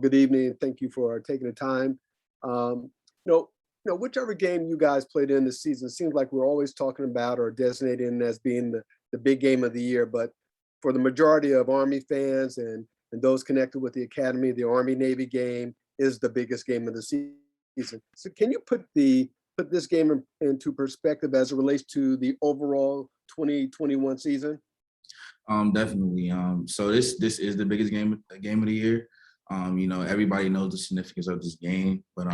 good evening. Thank you for taking the time. Um, you know, whichever game you guys played in this season, seems like we're always talking about or designating as being the big game of the year. But for the majority of Army fans and those connected with the Academy, the Army Navy game is the biggest game of the season. So can you put this game into perspective as it relates to the overall 2021 season? Definitely. So this is the biggest game of the year. Everybody knows the significance of this game, but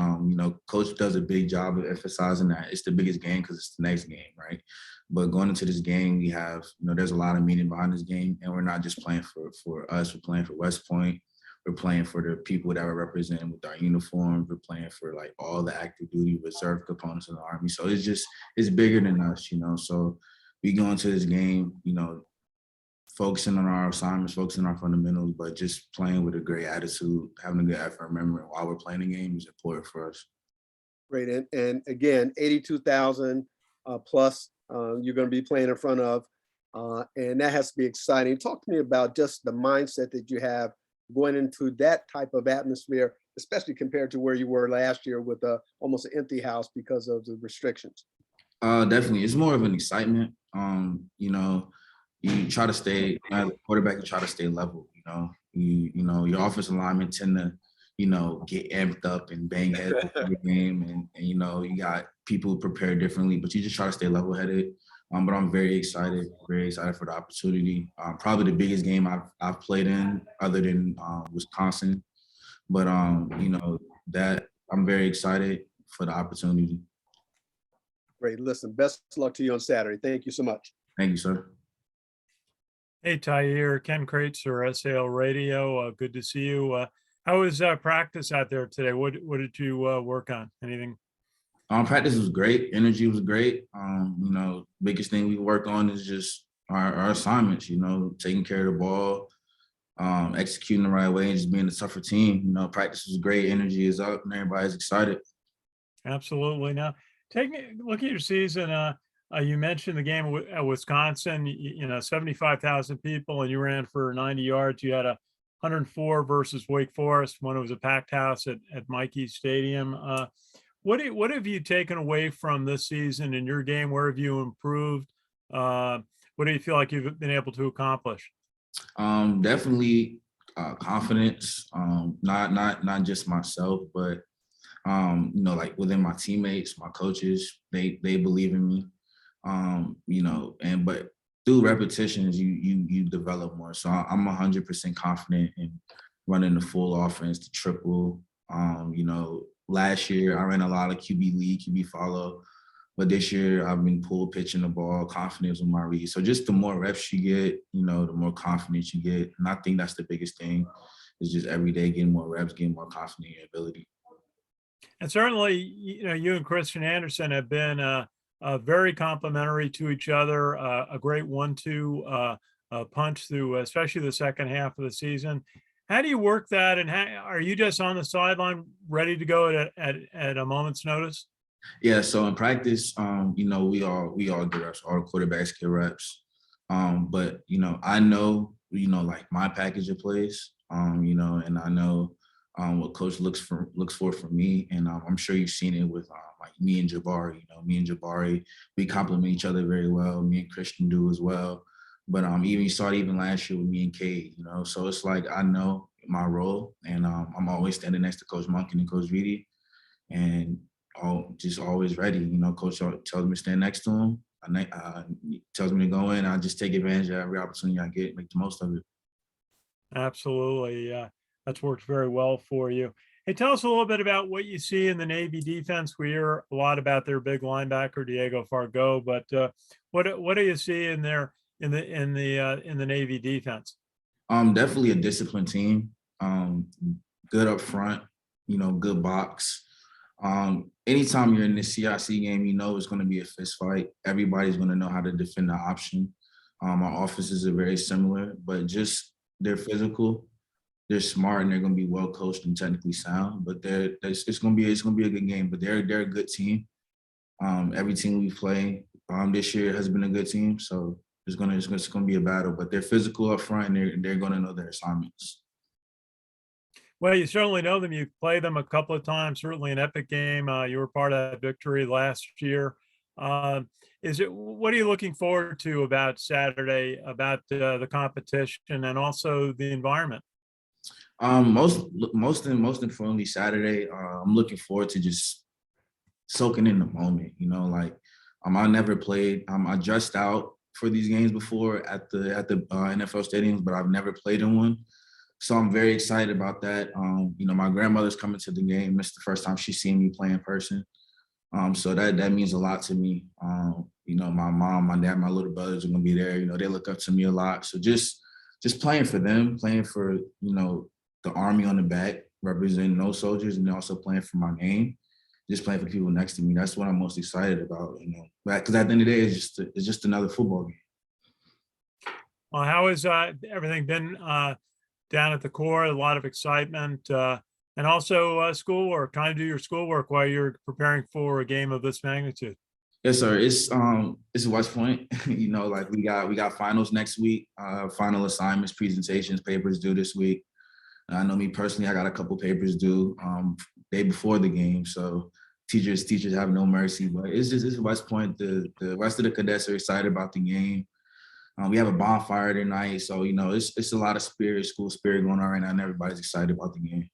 Coach does a big job of emphasizing that it's the biggest game because it's the next game, right? But going into this game, we have there's a lot of meaning behind this game, and we're not just playing for us. We're playing for West Point. We're playing for the people that we're representing with our uniforms. We're playing for like all the active duty reserve components of the Army. So it's bigger than us, So we go into this game, focusing on our assignments, focusing on our fundamentals, but just playing with a great attitude, having a good effort, remembering while we're playing the game is important for us. Great. And again, 82,000 plus you're going to be playing in front of, and that has to be exciting. Talk to me about just the mindset that you have going into that type of atmosphere, especially compared to where you were last year with almost an empty house because of the restrictions. Definitely. It's more of an excitement. You try to stay, as a quarterback, you try to stay level, your offensive linemen tend to, get amped up and bang heads before the game. And you got people prepared differently, but you just try to stay level headed. But I'm very excited for the opportunity. Probably the biggest game I've played in other than Wisconsin. But, that I'm very excited for the opportunity. Great. Listen, best of luck to you on Saturday. Thank you so much. Thank you, sir. Hey, Tyhier, Ken Kreitzer, SAL Radio. Good to see you. How was practice out there today? What did you work on? Anything? Practice was great. Energy was great. Biggest thing we work on is just our assignments, taking care of the ball, executing the right way, and just being a tougher team. Practice was great. Energy is up and everybody's excited. Absolutely. Now, look at your season. You mentioned the game at Wisconsin, 75,000 people, and you ran for 90 yards. You had a 104 versus Wake Forest when it was a packed house at Michie Stadium. What have you taken away from this season in your game? Where have you improved? What do you feel like you've been able to accomplish? Definitely confidence. Not just myself, but like within my teammates, my coaches, they believe in me. But through repetitions, you develop more. So I'm 100% confident in running the full offense, the triple. Last year I ran a lot of QB lead, QB follow, but this year I've been pull pitching the ball, confidence with my read. So just the more reps you get, the more confidence you get. And I think that's the biggest thing is just every day getting more reps, getting more confident in your ability. And certainly, you and Christian Anderson have been very complimentary to each other, a great 1-2 punch through, especially the second half of the season. How do you work that? And are you just on the sideline ready to go at a moment's notice? Yeah. So in practice, we all get reps, all quarterbacks get reps. But I know, like my package of plays, and I know what coach looks for from me. And I'm sure you've seen it with like me and Jabari. Me and Jabari, we complement each other very well. Me and Christian do as well. But even you saw it even last year with me and Cade, So it's like I know my role, and I'm always standing next to Coach Monken and Coach Reedy, and just always ready. Coach tells me to stand next to him. Tells me to go in. I just take advantage of every opportunity I get, make the most of it. Absolutely. That's worked very well for you. Hey, tell us a little bit about what you see in the Navy defense. We hear a lot about their big linebacker, Diego Fargo, but what do you see in there in the Navy defense? Definitely a disciplined team. Good up front, good box. Anytime you're in the CIC game, it's going to be a fist fight. Everybody's going to know how to defend the option. Our offenses are very similar, but just they're physical, they're smart, and they're going to be well coached and technically sound. But it's going to be a good game. But they're a good team. Every team we play this year has been a good team, so it's going to be a battle. But they're physical up front, and they're going to know their assignments. Well, you certainly know them. You've played them a couple of times, certainly an epic game. You were part of that victory last year. Uh, what are you looking forward to about Saturday, about the competition and also the environment? Most importantly, Saturday. I'm looking forward to just soaking in the moment. I never played. I dressed out for these games before at the NFL stadiums, but I've never played in one. So I'm very excited about that. My grandmother's coming to the game. It's the first time she's seen me play in person. So that means a lot to me. My mom, my dad, my little brothers are gonna be there. They look up to me a lot. So just playing for them, playing for the army on the back, representing those soldiers, and also playing for my game, just playing for people next to me. That's what I'm most excited about. Because at the end of the day, it's just another football game. Well, how has everything been down at the core? A lot of excitement and also schoolwork. Trying to do your schoolwork while you're preparing for a game of this magnitude. Yes, sir. It's West Point. Like we got finals next week. Final assignments, presentations, papers due this week. I know me personally, I got a couple papers due day before the game. So teachers have no mercy. But it's West Point. The rest of the cadets are excited about the game. We have a bonfire tonight, so it's a lot of school spirit going on right now, and everybody's excited about the game.